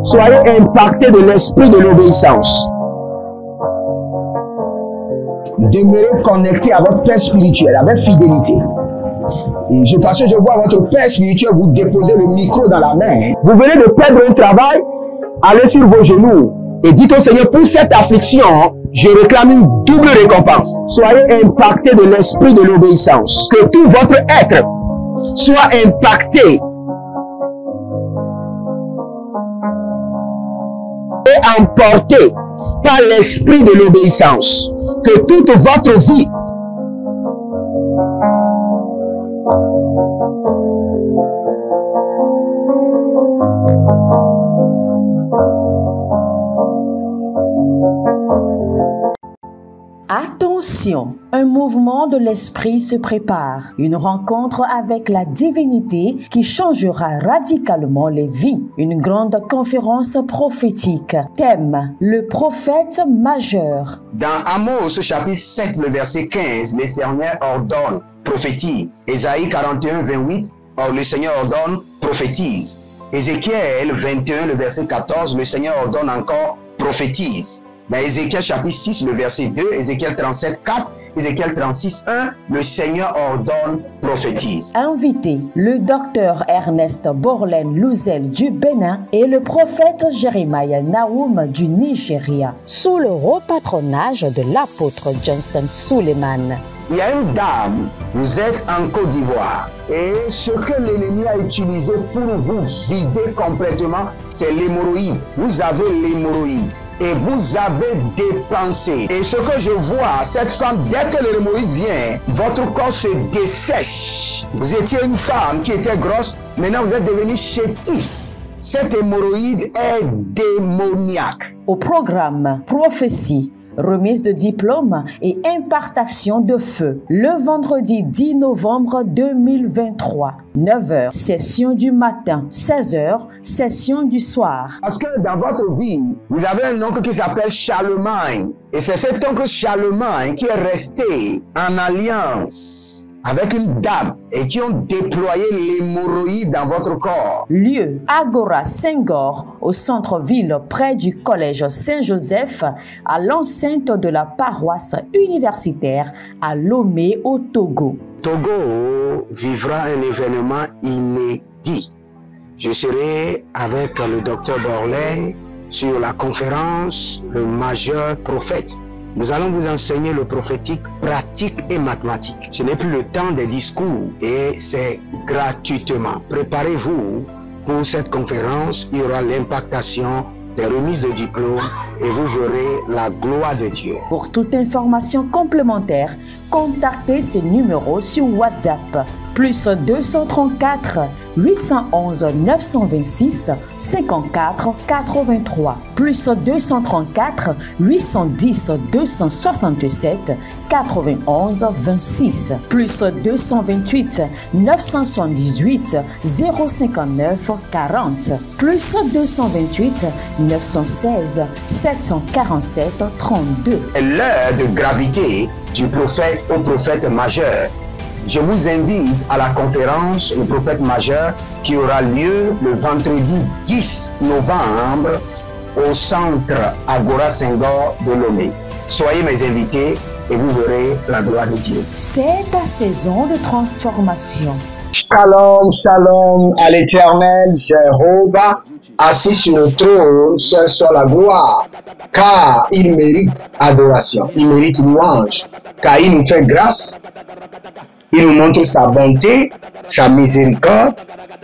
Soyez impactés de l'esprit de l'obéissance. Demeurez connectés à votre Père spirituel avec fidélité. Et parce que je vois votre Père spirituel vous déposer le micro dans la main. Vous venez de perdre un travail, allez sur vos genoux et dites au Seigneur, pour cette affliction, je réclame une double récompense. Soyez impactés de l'esprit de l'obéissance. Que tout votre être soit impacté et emporté par l'esprit de l'obéissance. Que toute votre vie Attention, un mouvement de l'esprit se prépare, une rencontre avec la divinité qui changera radicalement les vies, une grande conférence prophétique. Thème, le prophète majeur. Dans Amos chapitre 7, le verset 15, le Seigneur ordonne, prophétise. Ésaïe 41, 28, le Seigneur ordonne, prophétise. Ézéchiel 21, le verset 14, le Seigneur ordonne encore, prophétise. Dans Ézéchiel chapitre 6, le verset 2, Ézéchiel 37, 4, Ézéchiel 36, 1, le Seigneur ordonne, prophétise. Invité, le docteur Ernest Borlen Louzel du Bénin et le prophète Jeremiah Nahum du Nigeria, sous le haut patronage de l'apôtre Johnson Suleiman. Il y a une dame, vous êtes en Côte d'Ivoire et ce que l'ennemi a utilisé pour vous vider complètement, c'est l'hémorroïde. Vous avez l'hémorroïde et vous avez dépensé. Et ce que je vois, cette femme, dès que l'hémorroïde vient, votre corps se dessèche. Vous étiez une femme qui était grosse, maintenant vous êtes devenu chétif. Cette hémorroïde est démoniaque. Au programme Prophétie, remise de diplôme et impartation de feu. Le vendredi 10 novembre 2023, 9h, session du matin, 16h, session du soir. Parce que dans votre vie, vous avez un oncle qui s'appelle Charlemagne. Et c'est cet oncle Charlemagne qui est resté en alliance avec une dame et qui ont déployé l'hémorroïde dans votre corps. Lieu, Agora Senghor, au centre-ville près du collège Saint-Joseph, à l'enceinte de la paroisse universitaire à Lomé au Togo. Togo vivra un événement inédit. Je serai avec le docteur Borlen sur la conférence Le Majeur Prophète. Nous allons vous enseigner le prophétique pratique et mathématique. Ce n'est plus le temps des discours et c'est gratuitement. Préparez-vous pour cette conférence. Il y aura l'impactation, des remises de diplômes et vous verrez la gloire de Dieu. Pour toute information complémentaire, contactez ce numéro sur WhatsApp. Plus 234 811 926 54 83. Plus 234 810 267 91 26. Plus 228 978 059 40. Plus 228 916 747 32. L'heure de gravité du prophète au prophète majeur. Je vous invite à la conférence Le Prophète Majeur qui aura lieu le vendredi 10 novembre au centre Agora Senghor de Lomé. Soyez mes invités et vous verrez la gloire de Dieu. C'est ta saison de transformation. Shalom, shalom à l'Éternel, Jéhovah, assis sur le trône, seul sur la gloire, car il mérite adoration, il mérite louange, car il nous fait grâce. Il nous montre sa bonté, sa miséricorde,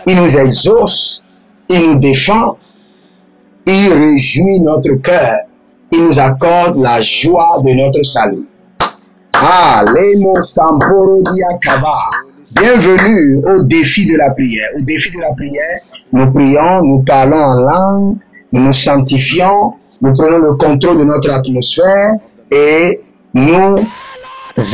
il nous exauce, il nous défend, il réjouit notre cœur, il nous accorde la joie de notre salut. Bienvenue au défi de la prière. Au défi de la prière, nous prions, nous parlons en langue, nous nous sanctifions, nous prenons le contrôle de notre atmosphère et nous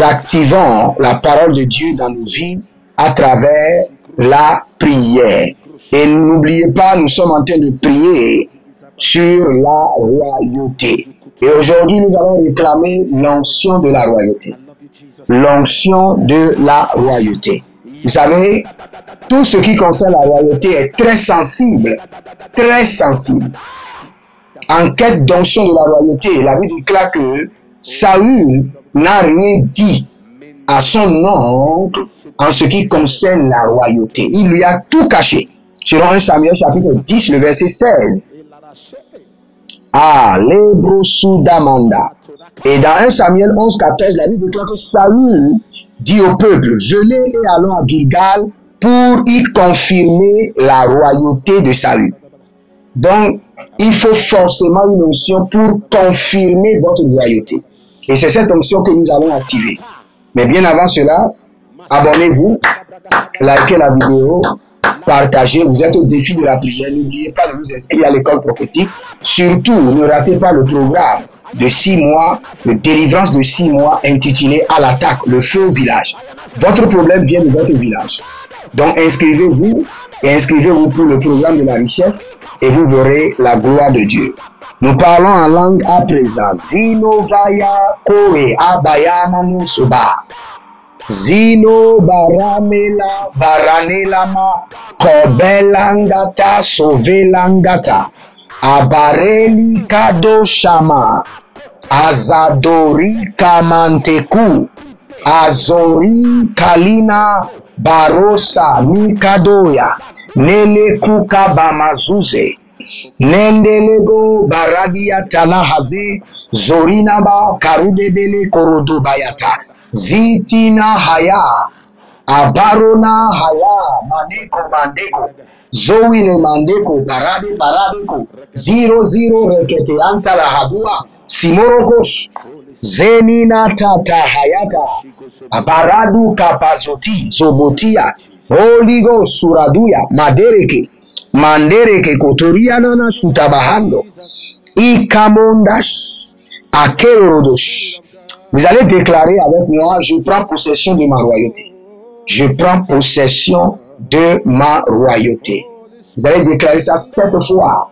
activons la parole de Dieu dans nos vies à travers la prière. Et n'oubliez pas, nous sommes en train de prier sur la royauté. Et aujourd'hui, nous allons réclamer l'onction de la royauté. L'onction de la royauté. Vous savez, tout ce qui concerne la royauté est très sensible. Très sensible. En quête d'onction de la royauté, la Bible déclare que Saül n'a rien dit à son oncle en ce qui concerne la royauté. Il lui a tout caché. Selon 1 Samuel chapitre 10, le verset 16. Ah, l'Hébrosudamanda. Et dans 1 Samuel 11, 14, la Bible déclare que Saül dit au peuple, venez et allons à Gilgal pour y confirmer la royauté de Saül. Donc, il faut forcément une onction pour confirmer votre royauté. Et c'est cette onction que nous allons activer. Mais bien avant cela, abonnez-vous, likez la vidéo, partagez, vous êtes au défi de la prière. N'oubliez pas de vous inscrire à l'école prophétique. Surtout, ne ratez pas le programme de 6 mois, de délivrance de 6 mois intitulé À l'attaque, le feu au village. Votre problème vient de votre village. Donc inscrivez-vous et inscrivez-vous pour le programme de la richesse et vous verrez la gloire de Dieu. Nous parlons en langue à présent. Zino vaya kore abayama nusuba. Zino baramela baranelama kobelangata sovelangata. Abareli kado shama. Azadori kamanteku. Azori kalina barosa mikadoya. Nele kuka bamazuze. Nendelego baradia talahazi. Zorina ba karudebele korodo bayata. Zitina haya. Abarona haya. Maneko mandeko. Zoile mandeko paradeko. 00 rekete antala hadua. Simorokosh. Zenina tata hayata. Abaradu kapazoti zobotia. Holy Ghost suraduya madereke. Mandereke kotoria nana sutabahando. Ikamondash. Akerodosh. Vous allez déclarer avec moi, je prends possession de ma royauté. Je prends possession de ma royauté. Vous allez déclarer ça 7 fois.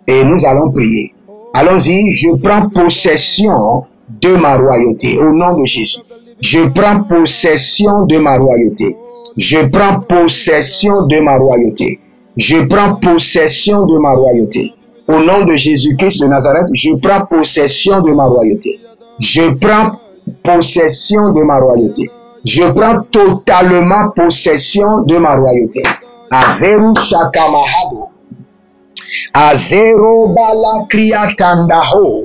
Et nous allons prier. Allons-y, je prends possession de ma royauté. Au nom de Jésus. Je prends possession de ma royauté. Je prends possession de ma royauté. Je prends possession de ma royauté. Au nom de Jésus-Christ de Nazareth, je prends possession de ma royauté. Je prends possession de ma royauté. Je prends totalement possession de ma royauté. Azeru shakamahado. Azero bala kriatandaho.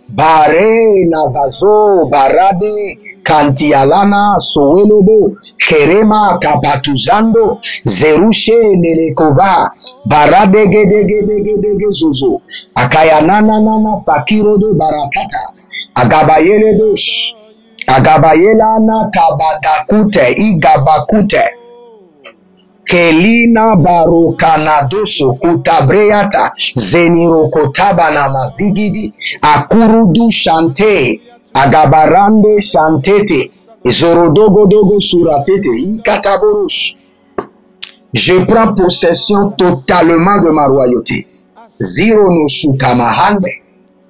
Bare navazo barade. Kantialana sowelobo kerema kapatuzando zerushe nelekova baradegedegedegedege zozo akayanana nana sakirodo baratata agabayeledosh agabayelana kabadakute igabakute kelina barokanadoso kutabreata zenirokotaba na mazigidi akurudu shante agabarande chantete zorodogodogo suratete ikataborush. Je prends possession totalement de ma royauté. Ziro no shukamahande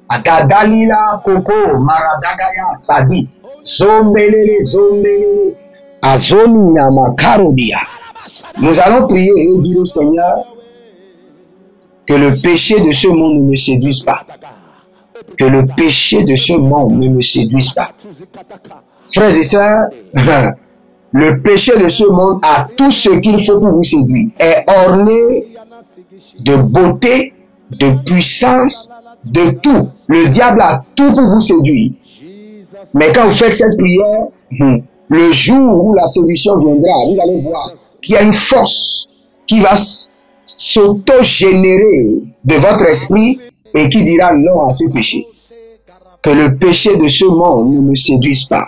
agadalila koko maradagaya sadi zombelele azoni na makarodia. Nous allons prier et dire au Seigneur que le péché de ce monde ne me séduise pas. Que le péché de ce monde ne me séduise pas. Frères et sœurs, le péché de ce monde a tout ce qu'il faut pour vous séduire. Est orné de beauté, de puissance, de tout. Le diable a tout pour vous séduire. Mais quand vous faites cette prière, le jour où la séduction viendra, vous allez voir qu'il y a une force qui va s'auto-générer de votre esprit et qui dira non à ce péché. Que le péché de ce monde ne me séduise pas.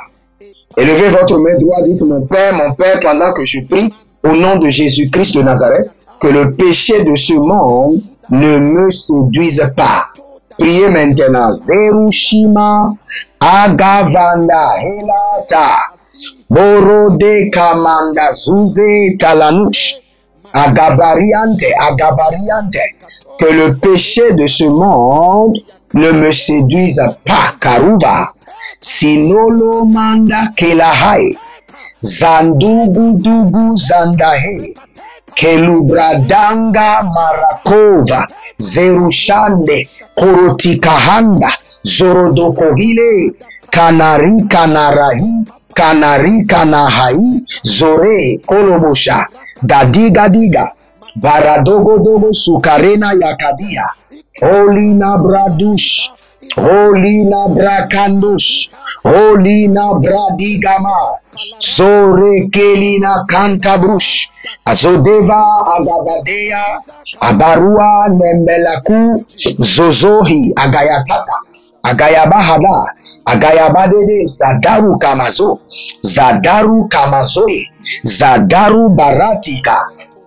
Élevez votre main droite, dites mon Père, pendant que je prie, au nom de Jésus-Christ de Nazareth, que le péché de ce monde ne me séduise pas. Priez maintenant. Zerushima agavanda helata borode kamanda zuze talanush. Agabariante. Que le péché de ce monde ne me séduise pas. Karuva. Sinolo manda kelahai. Zandugu dugu zandahe. Kelubradanga marakova. Zerushande. Korotikahanda. Zorodokohile. Kanari kanarahi. Kanari kanahai. Zore kolobosha. Dadiga diga. Baradogo dogo sukarena yakadia. Olina bradush. Olina brakandush. Olina bradigama. Zore kelina kantabrush. Azodeva agabadea. Abarua nembelaku. Zozohi agayatata. Agayabahada. Agayabadede. Zadaru kamazo. Zadaru kamazoe. Zadaru baratika.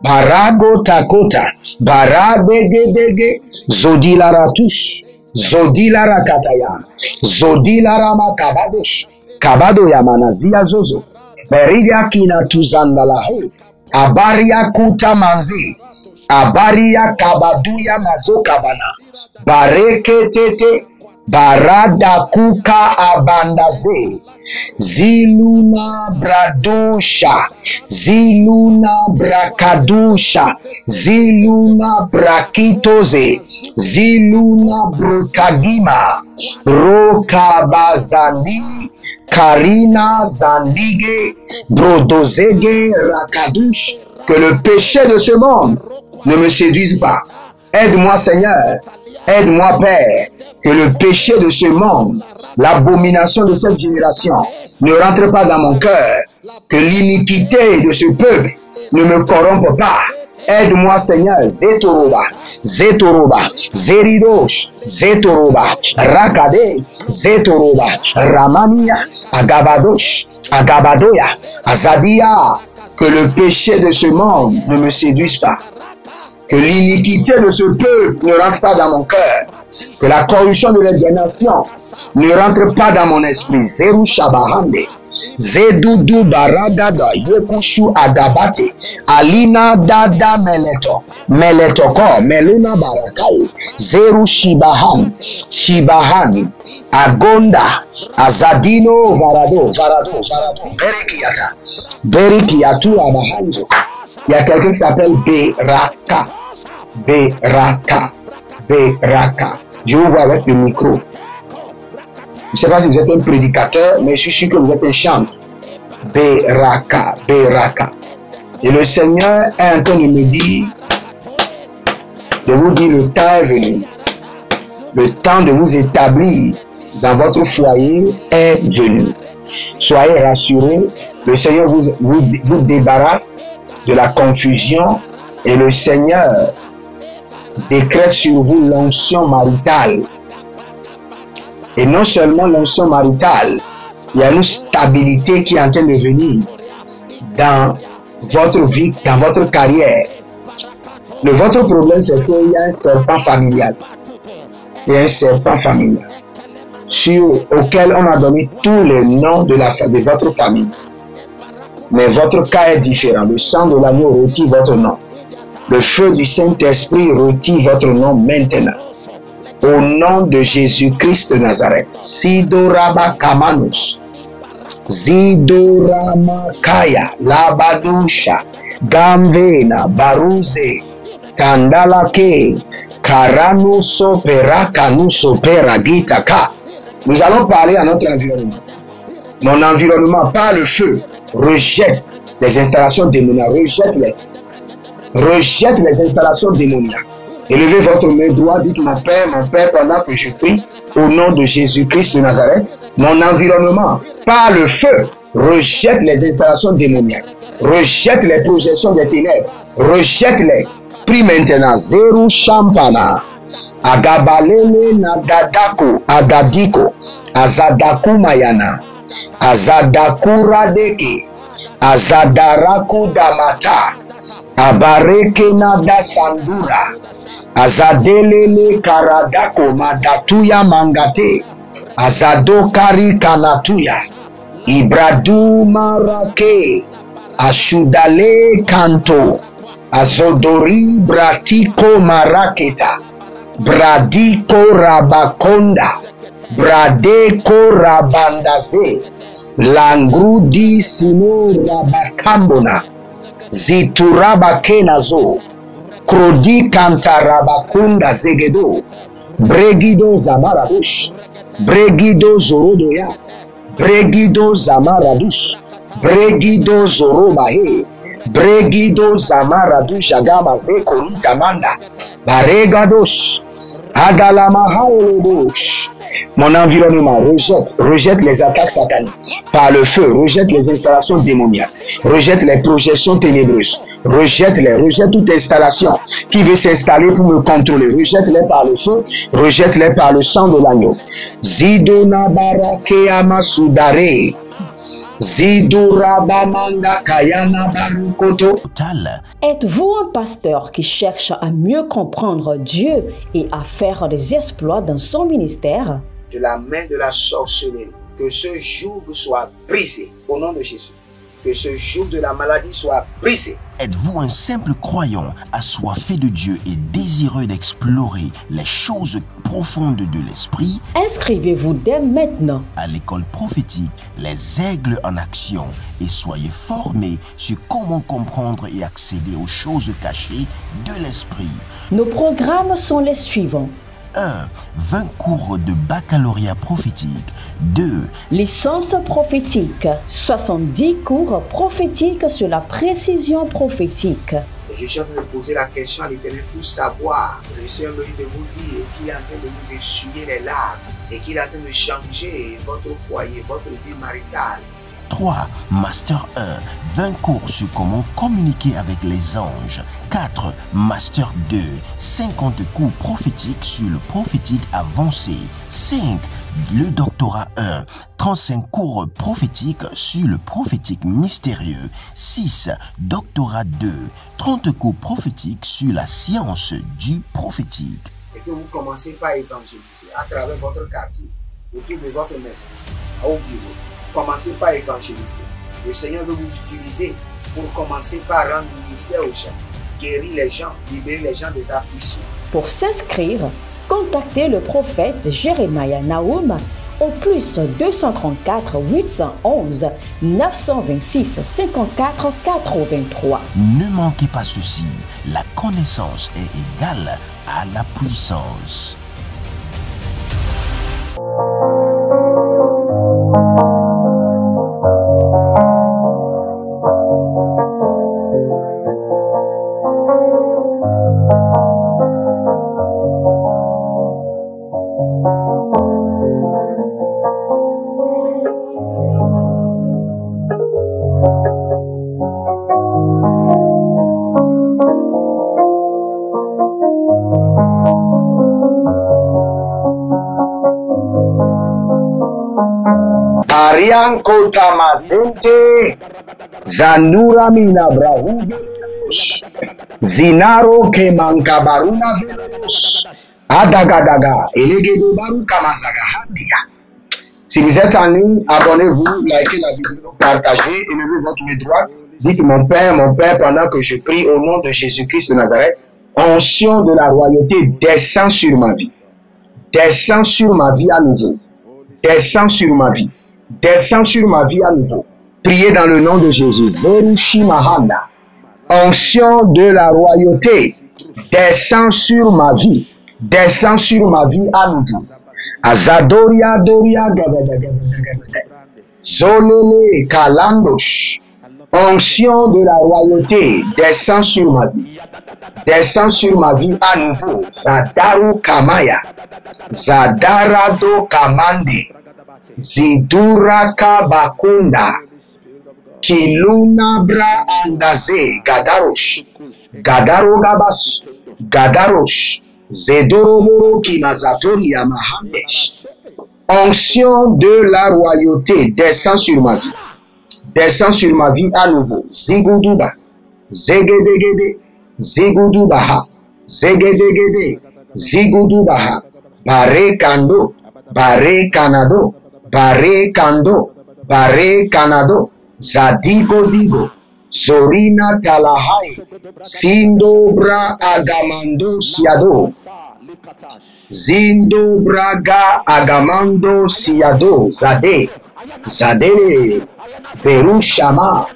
Barago takota. Baradegedege. Zodilaratush. Zodilara kataya. Zodilara makabadosh. Kabado ya manazia zozo. Beridia kina tuzandalahe. Abaria kuta manzi. Abaria kabaduya mazo kabana. Bareke tete. Barada kuka abandaze. Ziluna bradusha. Ziluna brakadusha. Ziluna brakitoze. Ziluna brutagima. Rokabazandi. Karina zandige. Brodozege rakadush. Que le péché de ce monde ne me séduise pas. Aide-moi Seigneur. Aide-moi Père, que le péché de ce monde, l'abomination de cette génération ne rentre pas dans mon cœur, que l'iniquité de ce peuple ne me corrompe pas. Aide-moi Seigneur, Zetoroba, Zetoroba, Zeridosh, Zetoroba, Rakade, Zetoroba, Ramania, Agabadosh, Agabadoya, Azadia, que le péché de ce monde ne me séduise pas. Que l'iniquité de ce peuple ne rentre pas dans mon cœur. Que la corruption de des nations ne rentre pas dans mon esprit. Zeru Shabahande. Zedudu Baradada Yekushu Agabate. Alina Dada Meleto. Meletoko. Meluna Barakai. Zeru Shibahan. Shibahani. Agonda. Azadino Varado. Varado. Varado. Berikiata. Berikiatu Abahanjo. Il y a quelqu'un qui s'appelle Beraka. Beraka. Beraka. Je vous vois avec le micro. Je ne sais pas si vous êtes un prédicateur, mais je suis sûr que vous êtes un chanteur. Beraka. Beraka. Et le Seigneur est en train de me dire, de vous dire, le temps est venu. Le temps de vous établir dans votre foyer est venu. Soyez rassurés. Le Seigneur vous débarrasse de la confusion et le Seigneur décrète sur vous l'onction maritale. Et non seulement l'onction maritale, il y a une stabilité qui est en train de venir dans votre vie, dans votre carrière. Votre problème, c'est qu'il y a un serpent familial. Il y a un serpent familial auquel on a donné tous les noms de votre famille. Mais votre cas est différent. Le sang de l'agneau rôtit votre nom. Le feu du Saint-Esprit rôtit votre nom maintenant. Au nom de Jésus-Christ de Nazareth. Sidoraba Kamanus. Zidorama Kaya. Labadusha. Gamvena. Baruze. Tandalake. Karanuso Perakanuso Peragitaka. Nous allons parler à notre environnement. Mon environnement, par le feu, rejette les installations démoniaques. Rejette les installations démoniaques. Élevez votre main droite, dites mon Père, pendant que je prie, au nom de Jésus-Christ de Nazareth, mon environnement, par le feu, rejette les installations démoniaques. Rejette les projections des ténèbres. Rejette-les. Prie maintenant. Zeru Shampana. Agabalele Nagadako. Agadiko. Azadaku Mayana. Azadakuradeke. Azadaraku Damata. Abareke Nada Sandura. Azadelele Karadako Madatuya Mangate. Azadokari Kanatuya. Ibradu Marake. Ashudale Kanto. Azodori Bratiko Maraketa. Bradiko Rabakonda. Bradeko Rabandaze. Langrudi sino rabakambona. Zituraba kenazo. Krodi kantarabakunda zegedo. Bregido zamaradush. Bregido zorodoya. Bregido zamaradush. Bregido zorobahe. Bregido zamaradush agama zekorita manda. Baregadosh. Agalamahaolobosh. Mon environnement rejette les attaques sataniques par le feu, rejette les installations démoniaques, rejette les projections ténébreuses, rejette toute installation qui veut s'installer pour me contrôler, rejette-les par le feu, rejette-les par le sang de l'agneau. Zidona barakeama sudare. Êtes-vous un pasteur qui cherche à mieux comprendre Dieu et à faire des exploits dans son ministère? De la main de la sorcellerie, que ce joug soit brisé au nom de Jésus. Que ce joug de la maladie soit brisé. Êtes-vous un simple croyant assoiffé de Dieu et désireux d'explorer les choses profondes de l'esprit? Inscrivez-vous dès maintenant à l'école prophétique Les Aigles en Action et soyez formés sur comment comprendre et accéder aux choses cachées de l'esprit. Nos programmes sont les suivants. 1. 20 cours de baccalauréat prophétique. 2. Licence prophétique. 70 cours prophétiques sur la précision prophétique. Je suis en train de poser la question à l'Éternel pour savoir. Le Seigneur me dit de vous dire qu'il est en train de vous essuyer les larmes et qu'il est en train de changer votre foyer, votre vie maritale. 3. Master 1. 20 cours sur comment communiquer avec les anges. 4. Master 2. 50 cours prophétiques sur le prophétique avancé. 5. Le doctorat 1. 35 cours prophétiques sur le prophétique mystérieux. 6. Doctorat 2. 30 cours prophétiques sur la science du prophétique. Et que vous commencez par évangéliser à travers votre quartier, autour de votre maison, au bureau. Commencez par évangéliser. Le Seigneur veut vous utiliser pour commencer par rendre ministère aux gens, guérir les gens, libérer les gens des afflictions. Pour s'inscrire, contactez le prophète Jérémia Naoum au plus 234 811 926 54 83. Ne manquez pas ceci, la connaissance est égale à la puissance. Arianko Tamazente Zandura Mina Brahu Zinaro Kemankabaruna Velos Adagadaga Elegedo Baru Kamazaga. Si vous êtes en ligne, abonnez-vous, likez la vidéo, partagez, élevez votre main droite. Dites mon Père, pendant que je prie au nom de Jésus-Christ de Nazareth, onction de la royauté descend sur ma vie. Descend sur ma vie à nouveau. Descend sur ma vie. Descends sur ma vie à nouveau. Priez dans le nom de Jésus. Zerushi Mahanda. Onction de la royauté. Descends sur ma vie. Descends sur ma vie à nouveau. Azadoria Doria Zolele Kalandosh. Onction de la royauté. Descends sur ma vie. Descends sur ma vie à nouveau. Zadaru Kamaya. Zadarado Kamande. Ziduraka Bakunda Kiluna Bra Andaze Gadarosh Gadaro Gabas Gadarosh Zedoroboro Kimazatori Yamahandesh. Onction de la royauté descend sur ma vie. Descend sur ma vie à nouveau. Ziguduba Zegedegede Zigudubaha Zegedegede Zigudubaha Bare Kando Bare Kanado Bare Kando, Bare Kanado, Zadigo Digo, Zorina Talahai, Sindobra Agamando Siado, Zindobra Agamando Siado, Zade, Zadele, Perushama,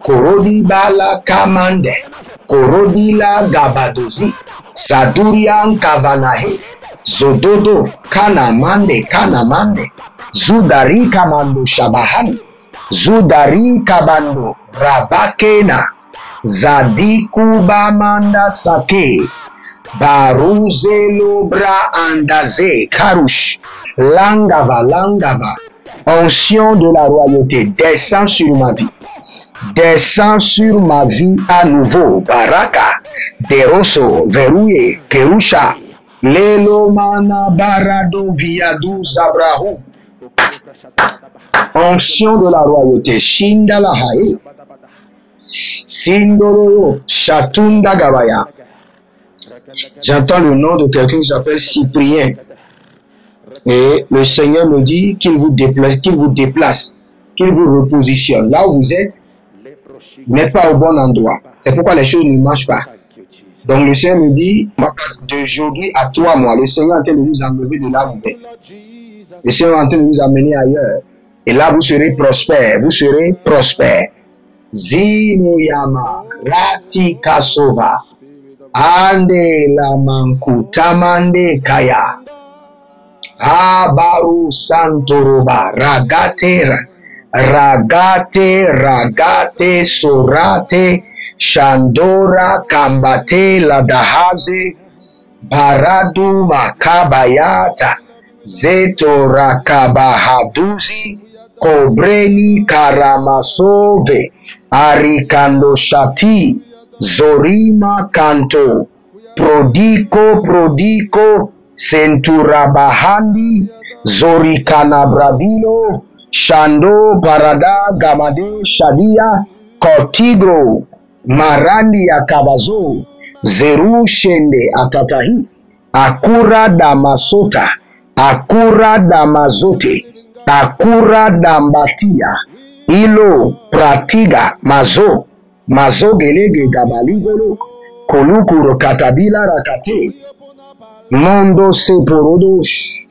Korodi Bala Kamande, Korodila Gabadozi, Sadurian Kavanahe, Zododo, Kanamande, Zudari Kamando Shabahan, Zudari Kabando, Rabakena, Zadiku Bamanda Sake, Baruze Lobra Andaze, Karush, Langava, onction de la royauté, descend sur ma vie. Descends sur ma vie à nouveau. Baraka, Deroso, Verouye, Kerusha, Lelo Mana Barado Viadu Zabrahu. Onction de la royauté, Shindala Hae, Sindoro, Chatunda Gabaya. J'entends le nom de quelqu'un qui s'appelle Cyprien. Et le Seigneur me dit qu'il vous déplace, qu'il vous repositionne. Là où vous êtes, vous n'êtes pas au bon endroit. C'est pourquoi les choses ne marchent pas. Donc le Seigneur me dit, d'aujourd'hui à 3 mois, le Seigneur est en train de vous enlever de là où vous êtes. Le Seigneur est en train de vous amener ailleurs. Et là, vous serez prospère. Vous serez prospère. Zinuyama, Rati Kasova, Ande Lamanku, Tamande Kaya, Abaru Santoroba, Ragate, Sorate, Shandora, Kambate, Ladahaze, Baradu Makabayata, Zetora Kabahaduzi, Kobreli Karamasove, Arikando Shati, Zorima Kanto, Prodico, Senturabahandi, Zorikana Bradilo, Shando Parada Gamade Shadia, Kotigro, Marandi Akabazo, Zeru Shende Atatahi, Akura Damasota, Akura Damazote, Akura Dambatia, Ilo Pratiga Mazo, Gelege Gabaligolo, Kolukuro Katabila Rakate, Mondo Seporodosh,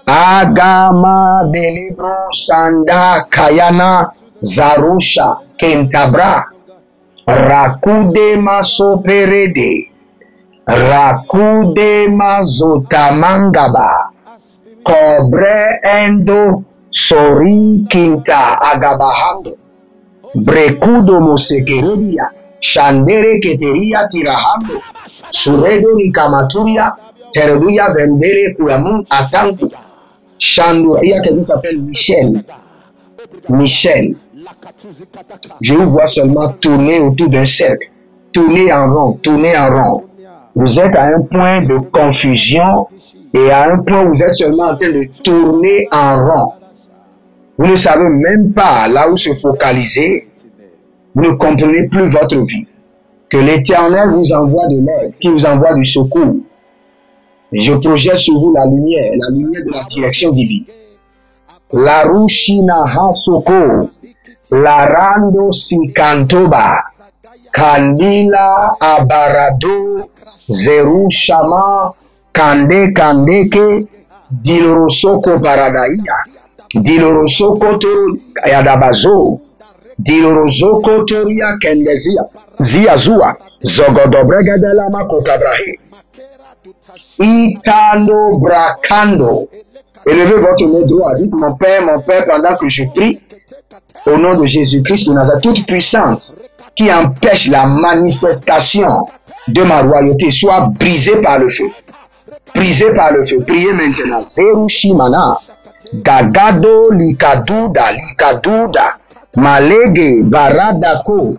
Agama Delibro Sanda Kayana Zarusha Kentabra, Rakude Masoperede, Rakude Mazotamangaba, Cobre Endo Sori Kinta Agabahando, Brekudo Mosekeredia, Shandere Keteria Tirahando, Suredo Nikamaturia, Tereduya Vendere Kuyamun Atanku, Shandou, il y a quelqu'un qui s'appelle Michel. Je vous vois seulement tourner autour d'un cercle, tourner en rond. Vous êtes à un point de confusion et à un point où vous êtes seulement en train de tourner en rond. Vous ne savez même pas là où se focaliser. Vous ne comprenez plus votre vie. Que l'Éternel vous envoie de l'aide, qu'il vous envoie du secours. Je projette sur vous la lumière de la direction divine. La Rushina Hasoko, la Rando Sikantoba, Kandila Abarado, Zerushama, Kandeke, Dilorosoko Baradaia, Dilorosoko Yadabazo, Dilorosoko Toria Kendezia, Ziazua, Zogodobregadelama Kotabrahe, Itando Bracando. Élevez votre main droite, dites mon Père, pendant que je prie, au nom de Jésus-Christ de Nazareth, toute puissance qui empêche la manifestation de ma royauté soit brisée par le feu. Brisée par le feu. Priez maintenant. Zerushimana, Gagado, Likaduda, Malege, Baradako,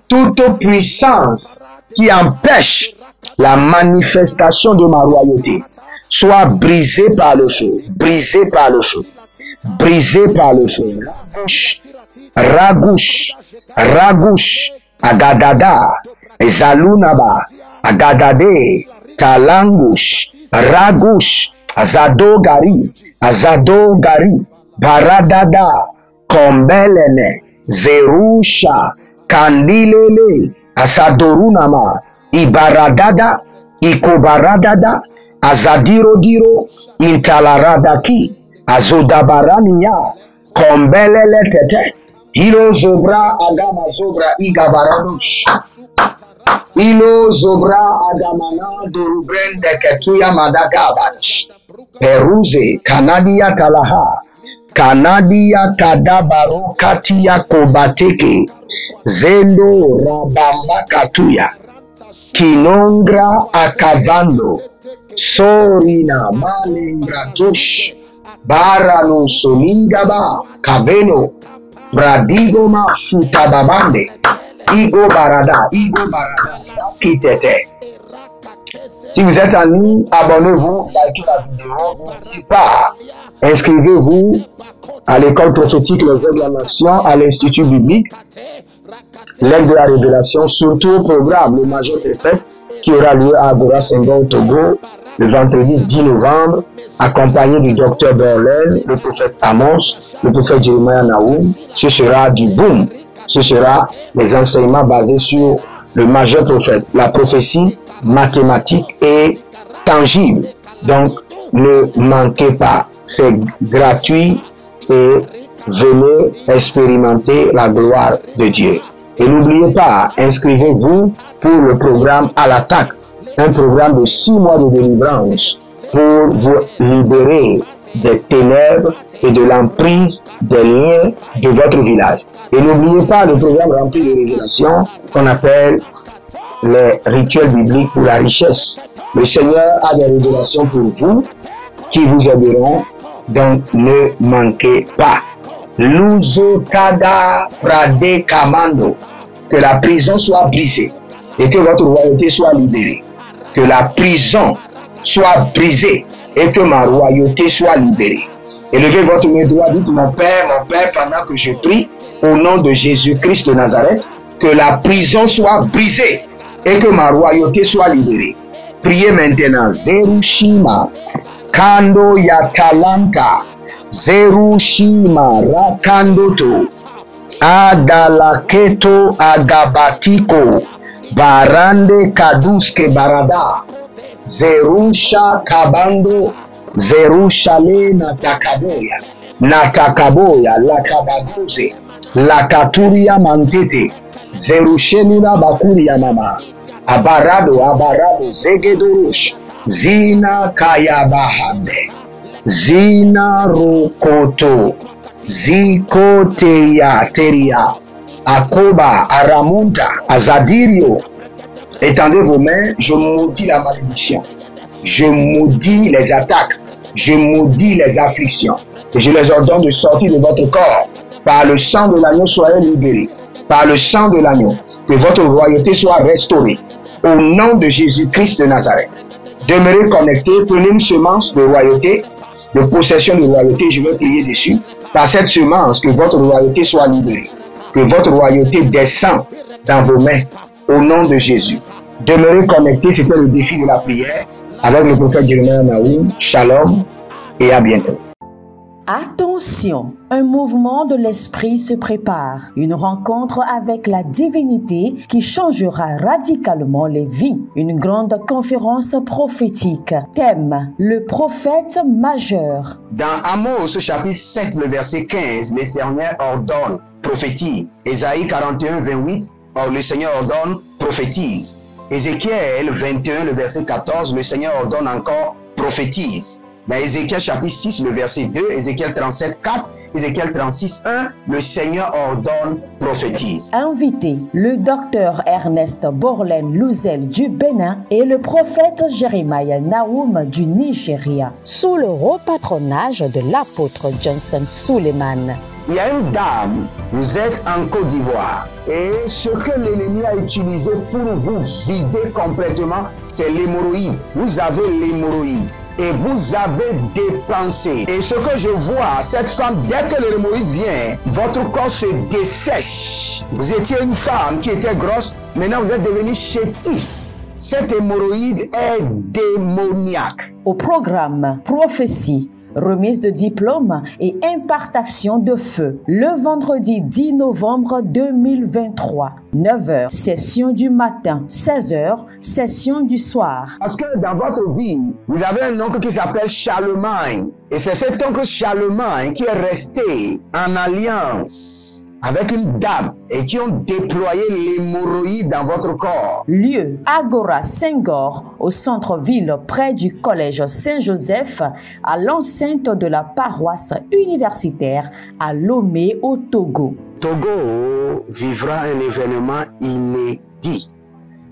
toute puissance qui empêche la manifestation de ma royauté soit brisée par le feu, Ragush, Agadada, Zalunaba, Agadade, Talangush, Ragush, Azadogari, Baradada, Kombelene, Zerusha, Kandilele, Asadorunama, Ibaradada, Ikobaradada, Azadirodiro, Intalaradaki, Azodabarania, Kombelele tete. Ilo zobra agama zobra igabaradush. Ilo zobra agamana dorubrende ketuya madagabach. Peruze kanadia talaha. Kanadia kadabaro katia kobateke. Zendo rabamba katuya. Kinongra akavando. Sorina malengratush. Barano solingaba. Kaveno. Bradigoma sutababande. Igo barada. Kitete. Si vous êtes en ligne, abonnez-vous, likez la vidéo, n'oubliez pas, inscrivez-vous à l'école prophétique Les Aigles en Action, à l'Institut biblique, l'Aigle de la Révélation, surtout au programme Le Majeur Prophète, qui aura lieu à Agora Senghor au Togo, le vendredi 10 novembre, accompagné du docteur Berlin, le prophète Amos, le prophète Jeremiah Naoum. Ce sera du boom, ce sera les enseignements basés sur le Majeur Prophète, la prophétie mathématique et tangible. Donc, ne manquez pas. C'est gratuit et venez expérimenter la gloire de Dieu. Et n'oubliez pas, inscrivez-vous pour le programme à l'attaque, un programme de 6 mois de délivrance pour vous libérer des ténèbres et de l'emprise des liens de votre village. Et n'oubliez pas le programme rempli de révélations qu'on appelle les rituels bibliques pour la richesse. Le Seigneur a des révélations pour vous qui vous aideront, donc ne manquez pas. Luzo kada prade kamando. Que la prison soit brisée et que votre royauté soit libérée. Que la prison soit brisée et que ma royauté soit libérée. Élevez votre main droite, dites mon Père, pendant que je prie, au nom de Jésus-Christ de Nazareth, que la prison soit brisée et que ma royauté soit libérée. Priez maintenant. Zerushima, Kando Yatalanta, Zerushima, Rakandoto, Adalaketo Agabatiko, Barande Kaduske Barada, Zerusha Kabando, Zerushale Natakaboya, Lakabaduze, Lakaturia Mantete, Zerushenura Bakuria Mama, Abarado, Zegedorush, Zina Kayabahande, Zina Rokoto, Ziko Teria, Akoba, Aramunta, Azadirio. Étendez vos mains, je maudis la malédiction, je maudis les attaques, je maudis les afflictions, et je les ordonne de sortir de votre corps. Par le sang de l'agneau, soyez libérés. Par le sang de l'agneau, que votre royauté soit restaurée. Au nom de Jésus-Christ de Nazareth. Demeurez connectés, prenez une semence de royauté, de possession de royauté, je vais prier dessus. Par cette semence, que votre royauté soit libérée. Que votre royauté descende dans vos mains. Au nom de Jésus. Demeurez connectés, c'était le défi de la prière avec le prophète Jeremiah Naoum. Shalom et à bientôt. Attention, un mouvement de l'esprit se prépare, une rencontre avec la divinité qui changera radicalement les vies, une grande conférence prophétique. Thème, le prophète majeur. Dans Amos chapitre 7, le verset 15, le Seigneur ordonne, prophétise. Ésaïe 41, 28, le Seigneur ordonne, prophétise. Ézéchiel 21, le verset 14, le Seigneur ordonne encore, prophétise. Dans Ézéchiel chapitre 6, le verset 2, Ézéchiel 37, 4, Ézéchiel 36, 1, le Seigneur ordonne, prophétise. Invité, le docteur Ernest Borlen Louzel du Bénin et le prophète Jeremiah Naoum du Nigeria, sous le repatronage de l'apôtre Johnson Suleiman. Il y a une dame, vous êtes en Côte d'Ivoire, et ce que l'ennemi a utilisé pour vous vider complètement, c'est l'hémorroïde. Vous avez l'hémorroïde et vous avez dépensé. Et ce que je vois, cette femme, dès que l'hémorroïde vient, votre corps se dessèche. Vous étiez une femme qui était grosse, maintenant vous êtes devenu chétif. Cette hémorroïde est démoniaque. Au programme Prophétie, remise de diplôme et impartation de feu, le vendredi 10 novembre 2023. 9h, session du matin. 16h, session du soir. Parce que dans votre vie, vous avez un oncle qui s'appelle Charlemagne. Et c'est cet oncle Charlemagne qui est resté en alliance avec une dame et qui ont déployé l'hémorroïde dans votre corps. Lieu, Agora Senghor, au centre-ville près du collège Saint-Joseph, à l'enceinte de la paroisse universitaire à Lomé au Togo. Togo vivra un événement inédit.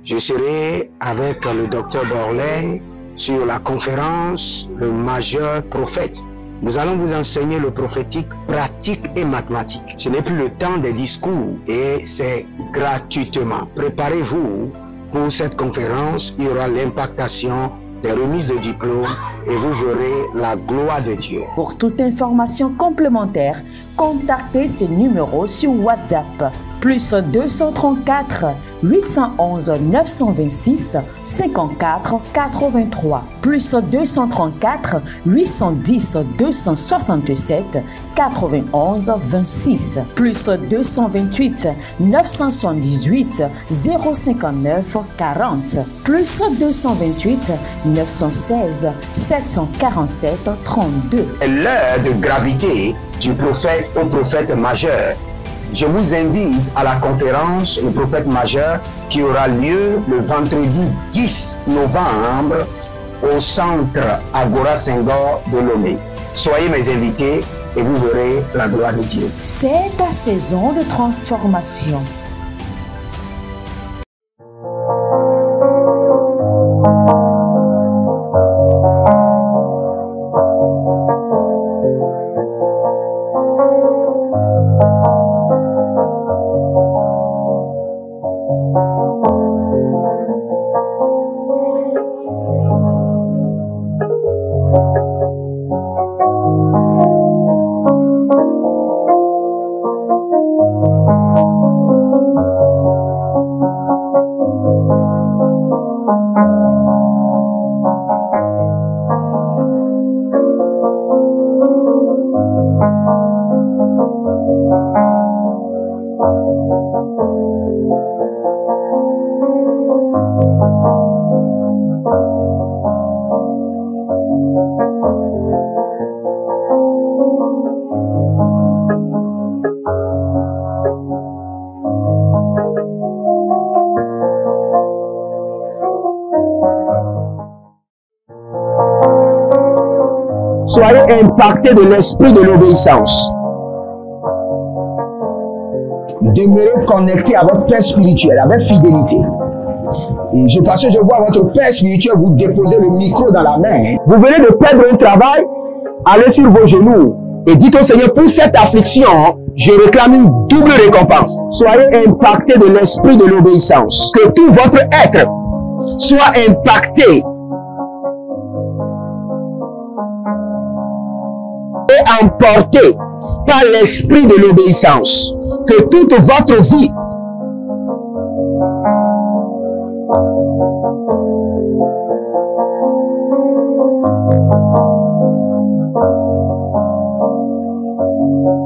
Je serai avec le docteur Borlin sur la conférence Le Majeur Prophète. Nous allons vous enseigner le prophétique pratique et mathématique. Ce n'est plus le temps des discours et c'est gratuitement. Préparez-vous pour cette conférence. Il y aura l'impactation des remises de diplômes et vous verrez la gloire de Dieu. Pour toute information complémentaire, contactez ces numéros sur WhatsApp. Plus 234 811 926 54 83. Plus 234 810 267 91 26. Plus 228 978 059 40. Plus 228 916 747 32. L'heure de gravité du prophète au prophète majeur. Je vous invite à la conférence Le Prophète Majeur qui aura lieu le vendredi 10 novembre au centre Agora Senghor de Lomé. Soyez mes invités et vous verrez la gloire de Dieu. C'est ta saison de transformation. Soyez impactés de l'esprit de l'obéissance. Demeurez connectés à votre Père spirituel avec fidélité. Et parce que je vois votre Père spirituel vous déposer le micro dans la main. Vous venez de perdre un travail, allez sur vos genoux et dites au Seigneur, pour cette affliction, je réclame une double récompense. Soyez impactés de l'esprit de l'obéissance. Que tout votre être soit impacté et emporté par l'esprit de l'obéissance. Que toute votre vie